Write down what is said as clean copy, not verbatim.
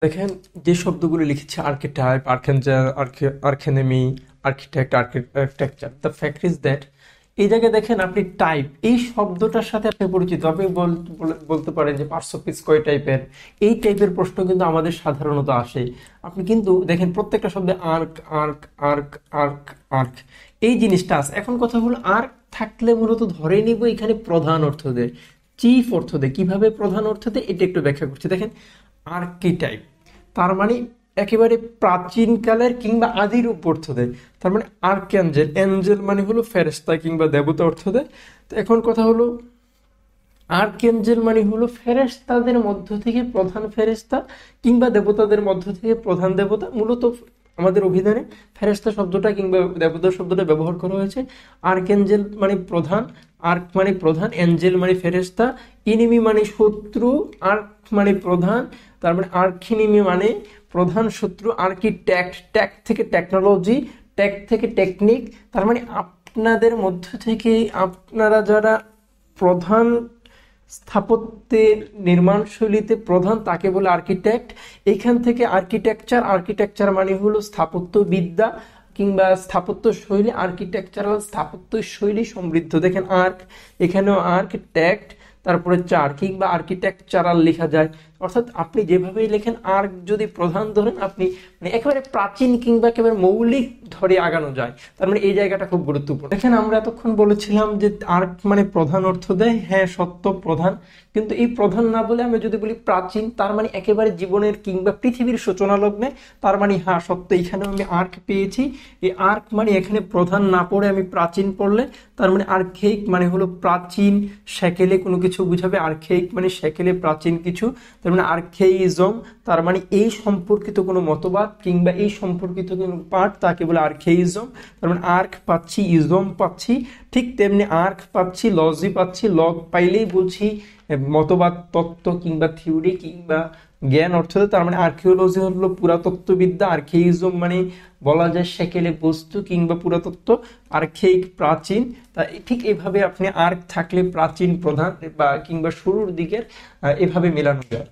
দেখেন, যে শব্দগুলো লিখেছে archetype, archangel, archenemy, architect, architecture, the fact is that এই জায়গায় দেখেন আপনি টাইপ এই শব্দটার সাথে আপনি পরিচিত। আপনি বলতে পারেন যে পার্টস অফ স্পিচ কয় টাইপের। এই টাইপের প্রশ্ন কিন্তু আমাদের সাধারণত আসে। আপনি কিন্তু দেখেন প্রত্যেকটা শব্দে arc, arc, arc, arc, arc এই জিনিসটা আছে। এখন কথা হলো আর্ক থাকলে মূলত ধরে নিব এখানে প্রধান অর্থ দেয়, চিফ অর্থ দেয়। কিভাবে প্রধান অর্থ দেয় এটা একটু ব্যাখ্যা করছি। দেখেন, আর্কিটাইপ তার মানে একেবারে প্রাচীনকালের কিংবা আদির রূপ অর্থ দেয়। তার মানে আর্কঅ্যাঞ্জেল, অ্যাঞ্জেল মানে হলো ফেরেশতা কিংবা দেবতা অর্থ দেয়। তো এখন কথা হলো আর্কঅ্যাঞ্জেল মানে হলো ফেরেশতাদের মধ্য থেকে প্রধান ফেরেশতা কিংবা দেবতাদের মধ্য থেকে প্রধান দেবতা। মূলত আমাদের অভিধানে ফেরেশতা শব্দটা কিংবা দেবতা শব্দটা ব্যবহার করা হয়েছে। আর্কঅ্যাঞ্জেল মানে প্রধান, আর্ক মানে প্রধান, অ্যাঞ্জেল মানে ফেরেশতা, ইনিমি মানে শত্রু, আর্ক মানে প্রধান, তার মানে আর্কিনিমি মানে প্রধান শত্রু, আর্কিটেক্ট, ট্যাক থেকে টেকনোলজি, ট্যাক থেকে টেকনিক। তার মানে আপনাদের মধ্য থেকে আপনারা যারা প্রধান স্থাপত্যের নির্মাণ শৈলীতে প্রধান তাকে বলে আর্কিটেক্ট। এখান থেকে আর্কিটেকচার, আর্কিটেকচার মানে হলো স্থাপত্যবিদ্যা কিংবা স্থাপত্য শৈলী, আর্কিটেকচারাল স্থাপত্য শৈলী সমৃদ্ধ। দেখেন আর্ক, এখানেও আর্কিটেক্ট, তারপরে চার কিংবা আর্কিটেকচারাল লেখা যায়। অর্থাৎ আপনি যেভাবেই লেখেন আর্ক যদি প্রধান ধরেন আপনি মানে একেবারে প্রাচীন কিংবা একেবারে মৌলিক ধরে আগানো যায়। তার মানে এই জায়গাটা খুব গুরুত্বপূর্ণ। দেখেন, আমরা এতক্ষণ বলেছিলাম যে আর্ক মানে প্রধান অর্থ দেয়। হ্যাঁ, সত্য, প্রধান। কিন্তু এই প্রধান না বলে আমি যদি বলি প্রাচীন, তার মানে একেবারে জীবনের কিংবা পৃথিবীর সূচনা লগ্নে, তার মানে হ্যাঁ সত্য, এখানেও আমি আর্ক পেয়েছি। এই আর্ক মানে এখানে প্রধান না পড়ে আমি প্রাচীন পড়লে তার মানে আর্কেইক মানে হলো প্রাচীন, সেকেলে কোনো কিছু বুঝাবে। আর্কেইক মানে সেকেলে প্রাচীন কিছু। তার মানে আর্কেইজম, তার মানে এই সম্পর্কিত কোনো মতবাদ কিংবা এই সম্পর্কিত কোনো পাঠ তাকে বলে আর্কেইজম। তার মানে আর্ক পাচ্ছি, ইজম পাচ্ছি। ঠিক তেমনি আর্ক পাচ্ছি, লজি পাচ্ছি। লগ পাইলেই বলছি মতবাদ, তত্ত্ব কিংবা থিওরি কিংবা জ্ঞান অর্থ। তার মানে আর্কিওলজি হলো পুরাতত্ত্ববিদ্যা, আর্কেইজম মানে বলা যায় সেকেলে বস্তু কিংবা পুরাতত্ত্ব, আর্কেইক প্রাচীন। তা ঠিক এভাবে আপনি আর্ক থাকলে প্রাচীন প্রধান বা কিংবা শুরুর দিকের এভাবে মেলানো যায়।